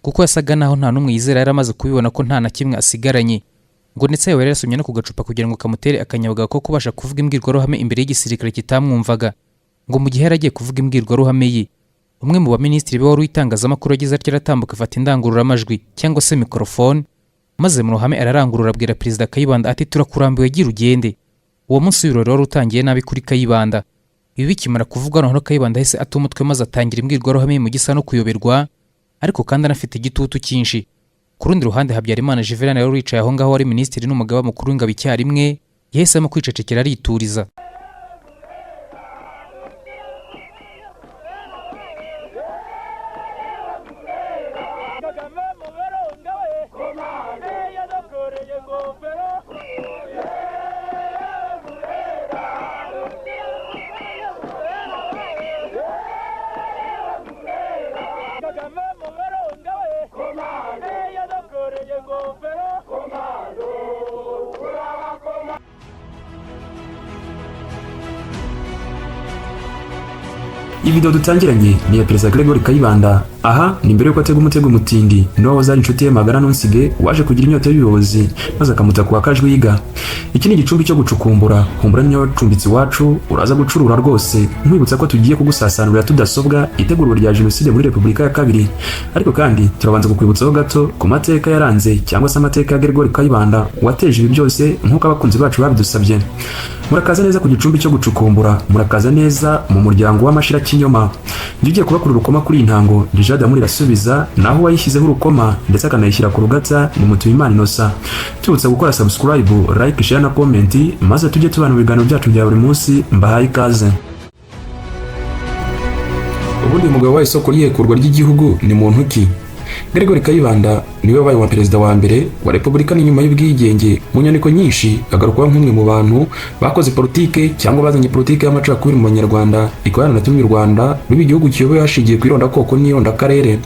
kuko yasaga naho nta numwe yizera yaramaze kubibona ko nta na kimwe asigaranye ngo ndetse yari yarasomye no ku gacupa kugira ngo kamutere akanyabaga ko kubasha kuvuga imbwirwaruhame imbere y'igisirikare kitamwumvaga ngo mu gihe yaragiye kuvuga imbwirwaruhame ye umwe mu baminisitiri be wari w'itangazamakuru yagize atya aratambuka afata indangururamajwi cyangwa se mikorofone maze mu ruhame ararangurura abwira perezida Kayibanda ati turakurambiwe gira ugende. Uwo munsi w'ibirori wari utangiye nabi kuri Kayibanda. Ibi bikimara kuvugwa noneho Kayibanda yahise ata umutwe maze atangira imbwirwaruhame mu gisa no kuyoberwa ariko kandi anafite igitutu cyinshi. Ku rundi ruhande Habyarimana Juvenal yari wicaye aho ngaho wari minisitiri n'umugaba mukuru w'ingabo icyarimwe yahisemo kwicecekera arituriza. Iyi video dutangiranye ni ya Perezida Gregory Kayibanda. Aha ni mbere yuko atega umutego mutindi no wazari inshuti ye magara nonsige waje kugira inyota y'ubuyobozi maze akamuta kwa Kajwi yiga. Iki ni igicumbi cyo gucukumbura, kumbura niyo cumbitsi wacu uraza gucurura rwose. Nkwibutsa ko tugiye kugusasanurira tudasobwa itegurwa rya Jenoside muri Repubulika ya Kabiri. Ariko kandi turabanza kukwibutsaho gato ku mateka yaranze cyangwa se amateka ya Gregory Kayibanda wateje ibi byose nk'uko abakunzi bacu babidusabye. Murakaza neza ku gicumbi cyo gucukumbura, murakaza neza mu muryango w'amashira kinyoma. Ngiye kubakura urukoma kuri intango, Rijada muri rasubiza naho wayishyizeho urukoma ndetse akanayishyira ku rugata ni Mutuyimana Innocent. Tubutsa gukora subscribe, like, share na comment maze tujye tubana mu biganiro byacu bya buri munsi. Mbahaye ikaze. Ubundi umugabo wa isoko ry'ihekurwa ry'igihugu ni muntu ki? Gregory Kayibanda niwe wabaye wa perezida wa mbere wa Repubulika n'inyuma y'ubwigenge. Mu nyandiko nyinshi agarukwa nk'umwe mu bantu bakoze politike cyangwa bazanye politike y'amacakubiri mu Banyarwanda ikora natumye u Rwanda ruba igihugu kiyoboye hashingiye ku ironda koko n'ironda karere.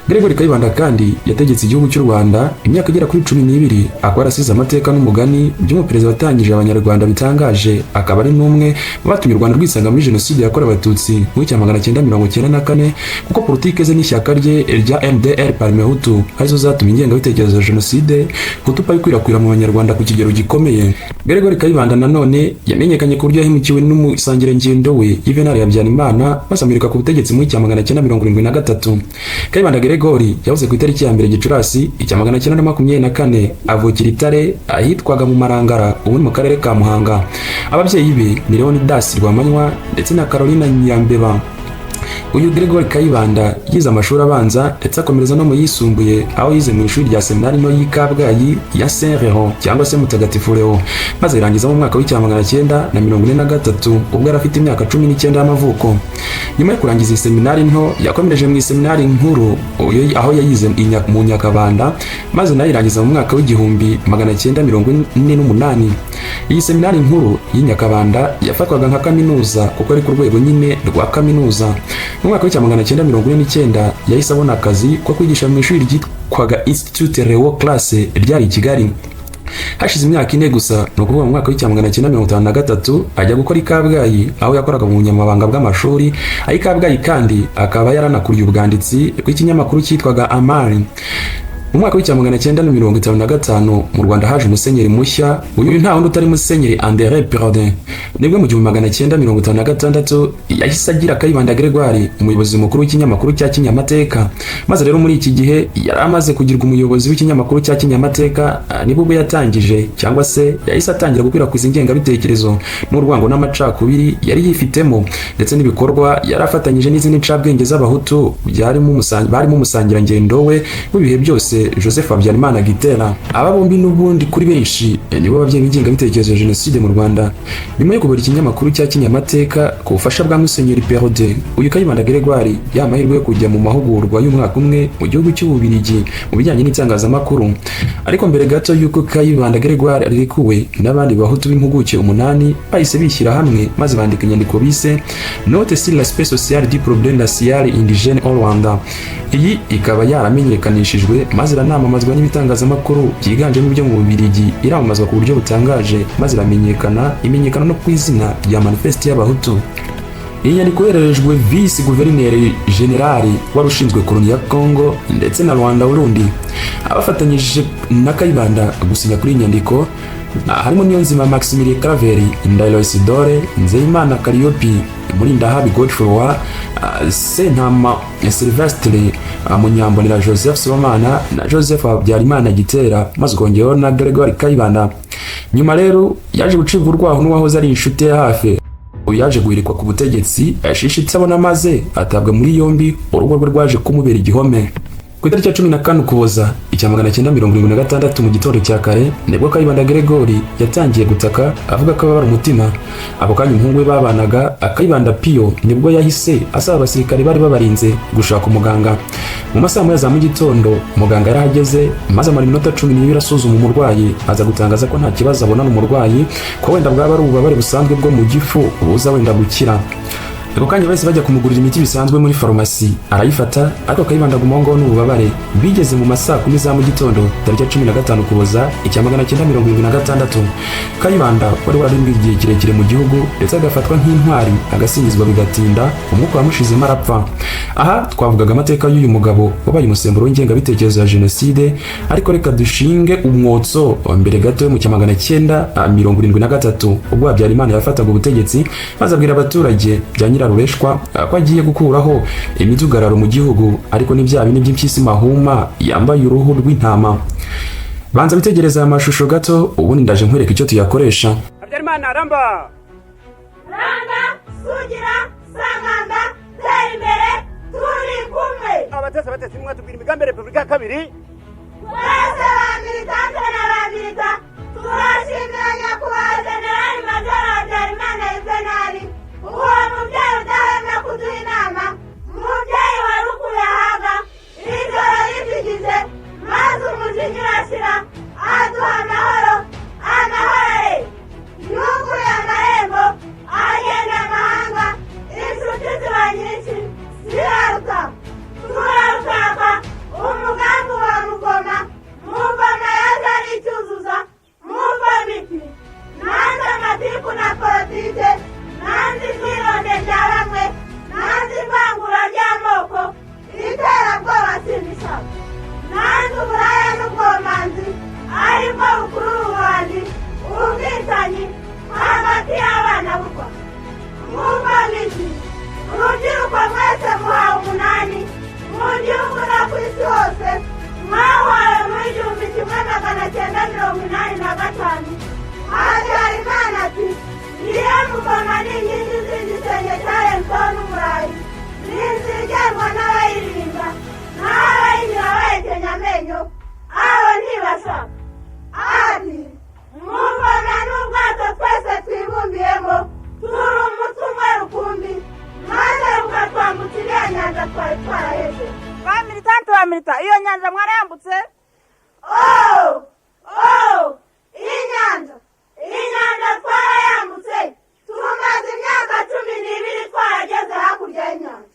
Gregory Kayibanda kandi yategetse igihugu cy'u Rwanda imyaka igera kuri 12 akora asize amateka n'umugani by'umuperezida watangije Abanyarwanda bitangaje, akaba ari n'umwe batumye u Rwanda rwisanga muri Jenoside yakorewe Abatutsi mu 1994 kuko politike ze n'ishyaka rye rya MDR Parmehutu arizo zatumye ingengabitekerezo ya Jenoside gutupa ikwirakwira mu Banyarwanda ku kigero gikomeye. Gregory Kayibanda nanone yamenyekanye ku buryo yahimukiwe n'umusangire ngendo we Juvenal Habyarimana basamirika ku butegetsi mu 1973. Kayibanda Gregory yavuze ku itariki ya 2 Gicurasi 1924 avukira Itare ahitwaga mu Marangara ubu mu karere ka Muhanga. Ababyeyi be ni Leonidas Rwamanywa ndetse na Carolina Nyambeba. Uyu Gregory Kayibanda yize amashuri abanza ndetse akomereza no mu yisumbuye aho yize mu ishuri rya seminari no y'Ikabgayi ya Saint Leon cyangwa se Mutagatifu Leo, maze irangiza mu mwaka w'1943 ubwo yari afite imyaka 19 y'amavuko. Nyuma yo kurangiza seminari nto yakomereje mu seminari nkuru aho yayize mu Nyakabanda maze nayo irangiza mu mwaka w'1948. Iyi seminari nkuru y'Inyakabanda yafatwaga nka kaminuza kuko ari ku rwego nyine rwa kaminuza. Mu mwaka w'1949 yahise abona akazi ko kwigisha mu ishuri ryitwaga Institut Leo Classe ryari i Kigali. Hashize imyaka 4 gusa no kuvuga mu mwaka w'1953 ajya gukora Ikabgayi aho yakoraga mu nyamabanga bw'amashuri. Ikabgayi kandi akaba yaranakuriye ubwanditsi kw'ikinyamakuru cyitwaga Amari. Mu mwaka w'1955 mu Rwanda haje umusenyeri mushya, uyu nta wundi utari musenyeri André Perrodin. Nibwo mu 1956 yahise agira Kayibanda Gregory umuyobozi mukuru w'ikinyamakuru cya Kinyamateka. Maze rero muri iki gihe yari amaze kugirwa umuyobozi w'ikinyamakuru cya Kinyamateka nibwo yatangije cyangwa se yahise atangira gukwirakwiza ingengabitekerezo n'urwango n'amacakubiri yari yifitemo ndetse n'ibikorwa yari afatanyije n'izindi ncabwenge z'abahutu barimo umusangira ngendo we w'ibihe byose Joseph Habyarimana Gitera. Aba bombi n'ubundi kuri benshi nibo bavyeyi b'ingengabitekerezo ya Jenoside mu Rwanda. Nyuma yo kubura ikinyamakuru cya Kinyamateka ku bufasha bwa Musenyeri Perrodin, uyu Kayibanda Gregory yamahirwe yo kujya mu mahugurwa y'umwaka umwe mu gihugu cy'Ububirigi mu bijyanye n'itangazamakuru. Ariko mbere gato yuko Kayibanda Gregory arikuwe n'abandi bahutu b'impuguke 8 bahise bishyira hamwe maze bandika inyandiko bise Note sur l'aspect social du problème racial indigène au Rwanda. Iyi ikaba yaramenyekanishijwe maze iranamamazwa n'ibitangazamakuru byiganjemo ibyo mu Bubiligi, iramamazwa ku buryo butangaje maze iramenyekana no ku izina rya Manifeste y'Abahutu. iyi nyandiko yohererejwe visi guverineri generali wari ushinzwe koloni ya Congo ndetse na Rwanda Burundi. Abafatanyije na Kayibanda gusinya kuri iyi nyandiko harimo Niyonzima Maximilien Craveri, Ndahiro Isidore, Nzeyimana Calliope, Murindahabi Godefroid, Sentama Sylvestre, Munyambonera Joseph Sibomana na Joseph Habyarimana Gitera, maze ukongeraho na Gregoire Kayibanda. Nyuma rero yaje gucibwa urwaho n'uwahoze ari inshuti ya hafi yaje guhirikwa ku butegetsi, ashishitse abona maze atabwa muri yombi, urugo rwe rwaje kumubera igihome. Ku itariki ya 14 Ukuboza 1976 mu gitondo cya kare nibwo Kayibanda Gregory yatangiye gutaka avuga ko ababara umutima. Abo kanya umuhungu we babanaga Kayibanda Pio nibwo yahise asaba abasirikare bari babarinze gushaka umuganga. Mu masaha ya za mu gitondo muganga yarahageze maze amara iminota 12 asuzuma umurwayi, aza gutangaza ko nta kibazo abona n'umurwayi, ko wenda bwaba ari ububabare busanzwe bwo mu gifu buza wenda gukira. Ako kanya bahise bajya kumugurira imiti bisanzwe muri farumasi, arayifata ariko Kayibanda gumongo n'ububabare. Bigeze mu masaha 10 za mu gitondo tariki 15 Ukuboza 1976 Kayibanda wari wararimbye igihe kirekire mu gihugu ndetse agafatwa nk'intwari agasingizwa bigatinda, umwuka wamushizemo arapfa. Aha twavugaga amateka y'uyu mugabo wabaye umusemburo w'ingengabitekerezo ya jenoside, ariko reka dushinge umwotso mbere gato mu 1973 ubwo Habyarimana yafataga ubutegetsi maze abwira abaturage bya Rureshwa ko agiye gukuraho imidugararo mu gihugu, ariko n'ibyaha bine by'impyisi mahuma yambaye uruhu rw'intama. Banza bitegereza aya mashusho gato ubundi ndaje nkwereka icyo tuyakoresha. Habyarimana ramba sugira sangamba tera imbere turi kumwe. abatesi mwe tubwira imigambi Repubulika ya Kabiri. Twese bamilitante n'abamilita turashimira nyakubahwa Generali Major Habyarimana Yuvenali, uwo mubyeyi udahwema kuduha inama, umubyeyi wari ukuye ahaga ijoro ribigize maze umujinya urashira aduha amahoro. Amahoro yuguruye amarembo agenda amahanga, inshuti ziba nyinshi ziraruka. Turarushaka umugambi wa Mugoma, Mugoma yaje ari icyuzuza muvomiti, nanze amatiku na politike, nanze ubwironde bya bamwe, nanze ivangura ry'amoko, iterabwoba simbishaka, nanze uburaya n'ubwomanzi aribwo bukurura ubuhanzi, ubwicanyi hagati y'abana b'u Rwanda. Muvomiti, urubyiruko mwese muhawe umunani mu gihugu no ku isi hose, mwahawe muri 1985. Habyarimana ati niyo Mugoma n'inkingi z'igisenge cyarenzweho n'umurayi, n'inzira igendwa n'abayirinda n'abayinyura bahekenya amenyo, abo ntibashaka. Ati Mugoma n'ubwato twese twibumbiyemo turi umutwe umwe rukumbi, maze rukatwambutsa iriya nyanja twari twaraheze. Bamilita iyo nyanja mwarayambutse? Inyanja twarayambutse, tumaze imyaka 12 twarageze hakurya y'inyanja.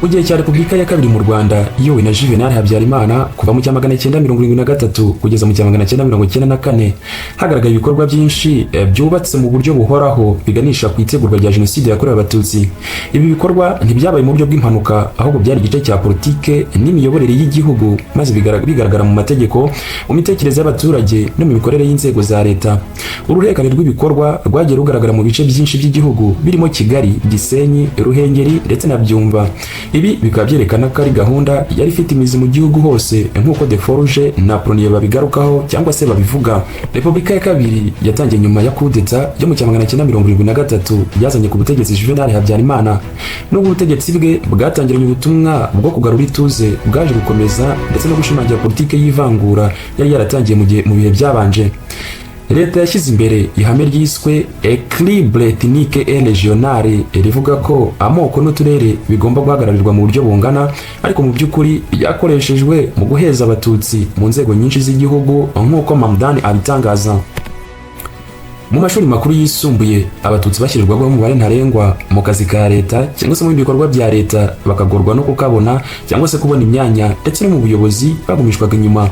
Mu gihe cya Repubulika ya Kabiri mu Rwanda iyobowe na Juvenal Habyarimana kuva mu 1973 kugeza mu 1994 hagaragaye ibikorwa byinshi byubatse mu buryo buhoraho biganisha ku itegurwa rya jenoside yakorewe abatutsi. Ibi bikorwa ntibyabaye mu buryo bw'impanuka, ahubwo byari igice cya politike n'imiyoborere y'igihugu, maze bigaragara mu mategeko, mu mitekerereze y'abaturage no mu mikorere y'inzego za leta. Uruhererekane rw'ibikorwa rwagiye rugaragara mu bice byinshi by'igihugu birimo Kigali, Gisenyi, Ruhengeri ndetse na Byumba. Ibi bikaba byerekana ko ari gahunda yari ifite imizi mu gihugu hose nk'uko De Forge na Prunier babigarukaho cyangwa se babivuga. Repubulika ya Kabiri yatangiye nyuma ya kudeta yo mu 1973 yazanye ku butegetsi Juvenal Habyarimana. N'ubwo ubutegetsi bwe bwatangiranye ubutumwa bwo kugarura ituze, bwaje gukomeza ndetse no gushimangira politike y'ivangura yari yaratangiye mu bihe byabanje. Leta yashyize imbere ihame ryiswe équilibre ethnique et régional, rivuga ko amoko n'uturere bigomba guhagararirwa mu buryo bungana, ariko mu by'ukuri yakoreshejwe mu guheza abatutsi mu nzego nyinshi z'igihugu nk'uko Mamdani abitangaza. mu mashuri makuru yisumbuye abatutsi bashyirirwaho umubare ntarengwa mu kazi ka leta cyangwa se mu bikorwa bya leta bakagorwa no kukabona cyangwa se kubona imyanya ndetse no mu buyobozi bagumishwaga inyuma.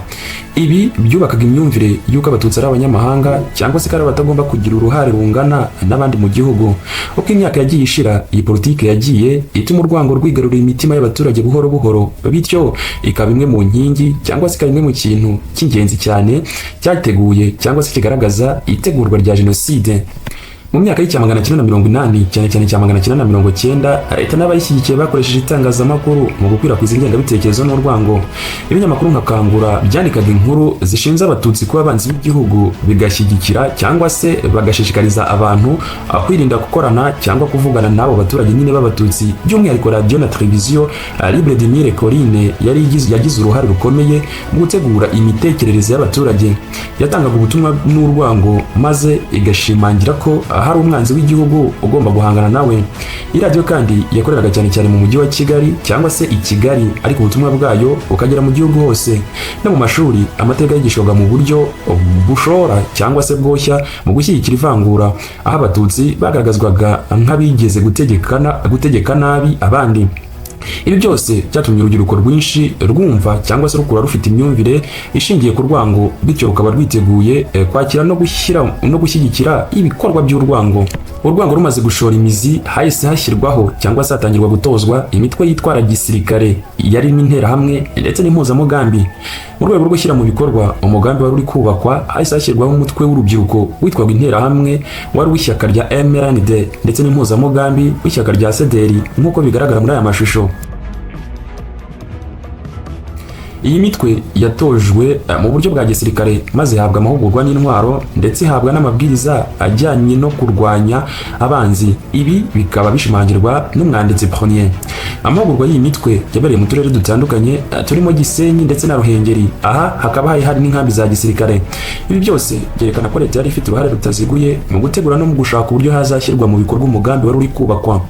Ibi byubakaga imyumvire y'uko abatutsi ari abanyamahanga cyangwa se kandi batagomba kugira uruhare rungana n'abandi mu gihugu. Uko imyaka yagiye ishira, iyi politike yagiye ituma urwango rwigarurira imitima y'abaturage buhoro buhoro, bityo ikaba imwe mu nkingi cyangwa se ikaba imwe mu kintu cy'ingenzi cyane cyateguye cyangwa se kigaragaza itegurwa rya jenoside. Mu myaka y'Icyamagana 1980 cyane cyane Icyamagana 1990, leta n'abayishyigikiye bakoresheje itangazamakuru mu gukwirakwiza ingengabitekerezo n'urwango. Ibinyamakuru nka Kangura byandikaga inkuru zishinze abatutsi kuba abanzi b'igihugu, bigashyigikira cyangwa se bagashishikariza abantu kwirinda gukorana cyangwa kuvugana n'abo baturage nyine b'abatutsi. By'umwihariko radio na televiziyo Libre de Mille Colline yagize uruhare rukomeye mu gutegura imitekerereze y'abaturage. Yatangaga ubutumwa n'urwango maze igashimangira ko hari umwanzi w'igihugu ugomba guhangana nawe. Iyi radio kandi yakoreraga cyane cyane mu mujyi wa Kigali cyangwa se i Kigali, ariko ubutumwa bwayo bukagera mu gihugu hose. No mu mashuri amateka yigishwaga mu buryo bushora cyangwa se bwoshya mu gushyigikira ivangura, aho abatutsi bagaragazwaga nk'abigeze gutegeka nabi abandi. Ibi byose byatumye urubyiruko rwinshi rwumva cyangwa se rukura rufite imyumvire ishingiye ku rwango, bityo rukaba rwiteguye kwakira no gushyigikira ibikorwa by'urwango. Urwango rumaze gushora imizi, hahise hashyirwaho cyangwa se hatangirwa gutozwa imitwe yitwara gisirikare yari n'interahamwe ndetse n'impuzamugambi. Mu rwego rwo gushyira mu bikorwa umugambi wari uri kubakwa, hahise hashyirwaho umutwe w'urubyiruko witwaga interahamwe wari w'ishyaka rya MRND ndetse n'impuzamugambi w'ishyaka rya CDR nk'uko bigaragara muri aya mashusho. Iyi mitwe yatojwe mu buryo bwa gisirikare maze ihabwa amahugurwa n'intwaro ndetse ihabwa n'amabwiriza ajyanye no kurwanya abanzi. Ibi bikaba bishimangirwa n'umwanditsi Prunier. Amahugurwa y'iyi mitwe yabereye mu turere dutandukanye turimo Gisenyi ndetse na Ruhengeri. Aha hakaba hari n'inkambi za gisirikare. Ibi byose byerekana ko leta yari ifite uruhare rutaziguye mu gutegura no mu gushaka uburyo hazashyirwa mu bikorwa umugambi wari uri kubakwa.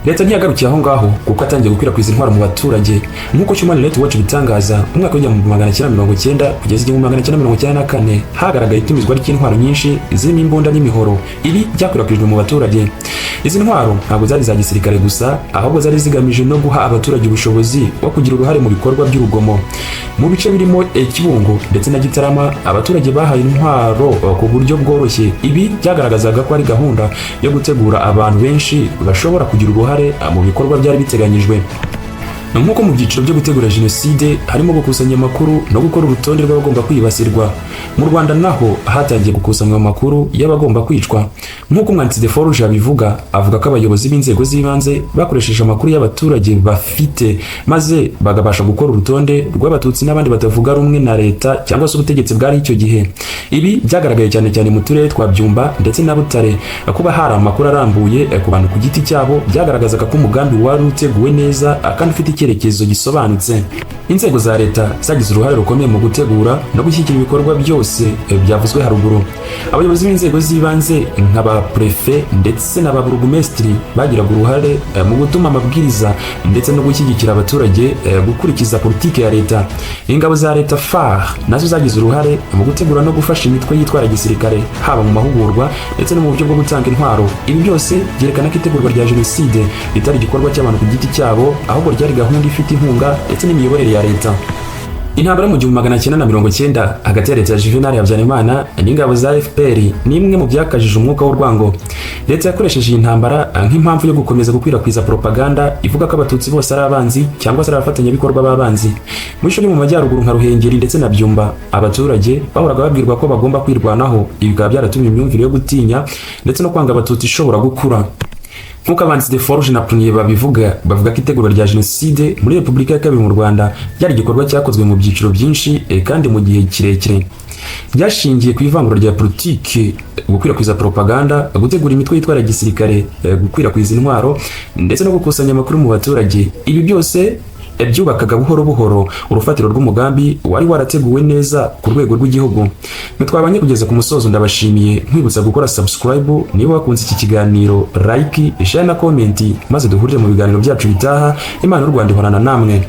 Leta ntiyagarukiye aho ngaho kuko atangiye gukwirakwiza intwaro mu baturage. Nk'uko Human Rights Watch bitangaza, umwaka w'1990 kugeza 1994 hagaragaye itumizwa ry'intwaro nyinshi zirimo imbunda n'imihoro. Ibi byakwirakwijwe mu baturage. Izi ntwaro ntabwo zari za gisirikare gusa, ahubwo zari zigamije no guha abaturage ubushobozi bwo kugira uruhare mu bikorwa by'urugomo. Mu bice birimo Kibungo ndetse na Gitarama, abaturage bahaye intwaro ku buryo bworoshye. Ibi byagaragazaga ko ari gahunda yo gutegura abantu benshi bashobora kugira uruhare mu bikorwa byari biteganyijwe. Nk'uko mu byiciro byo gutegura jenoside harimo gukusanya amakuru no gukora urutonde rw'abagomba kwibasirwa. Mu Rwanda naho hatangiye gukusanya amakuru y'abagomba kwicwa. Nk'uko umwanditsi Deforge abivuga, avuga ko abayobozi b'inzego z'ibanze bakoresheje amakuru y'abaturage bafite maze bagabasha gukora urutonde rw'abatutsi n'abandi batavuga rumwe na leta cyangwa se ubutegetsi bwari icyo gihe. Ibi byagaragaye cyane cyane mu turere twa Byumba ndetse na Butare. Kuba hari amakuru arambuye ku bantu ku giti cyabo byagaragazaga ko umugambi wari uteguwe neza kandi ufite icyerekezo gisobanutse. Inzego za leta zagize uruhare rukomeye mu gutegura no gushyigikira ibikorwa byose byavuzwe haruguru. Abayobozi b'inzego z'ibanze nk'aba prefe ndetse n'aba burugumesitiri bagiraga uruhare mu gutuma amabwiriza ndetse no gushyigikira abaturage gukurikiza politike ya leta. Ingabo za leta FAR nazo zagize uruhare mu gutegura no gufasha imitwe yitwara gisirikare haba mu mahugurwa ndetse no mu buryo bwo gutanga intwaro. Ibi byose byerekana ko itegurwa rya jenoside ritari igikorwa cy'abantu ku giti cyabo, ahubwo ryari gahunda ifite inkunga ndetse n'imiyoborere ya leta. Intambara mu 1990 hagati ya leta ya Juvenal Habyarimana n'ingabo za FPR ni imwe mu byakajije umwuka w'urwango. Leta yakoresheje iyi ntambara nk'impamvu yo gukomeza gukwirakwiza propaganda ivuga ko abatutsi bose ari abanzi cyangwa se abafatanyabikorwa b'abanzi. Mu ishuri mu majyaruguru nka Ruhengeri ndetse na Byumba, abaturage bahoraga babwirwa ko bagomba kwirwanaho. Ibi bikaba byaratumye imyumvire yo gutinya ndetse no kwanga abatutsi ishobora gukura. Nk'uko abanditsi Deforge na Prunier bavuga ko itegurwa rya jenoside muri Repubulika ya Kabiri mu Rwanda byari igikorwa cyakozwe mu byiciro byinshi kandi mu gihe kirekire. Byashingiye ku ivangura rya politiki, gukwirakwiza propaganda, gutegura imitwe yitwara gisirikare, gukwirakwiza intwaro ndetse no gukusanya amakuru mu baturage. Ibi byose byubakaga buhoro buhoro urufatiro rw'umugambi wari warateguwe neza ku rwego rw'igihugu. Twabanye kugeza ku musozo, ndabashimiye nkwibutsa gukora subscribe niba wakunze iki kiganiro, like, share na comment, maze duhurire mu biganiro byacu bitaha. Imana y'u Rwanda ihorana namwe.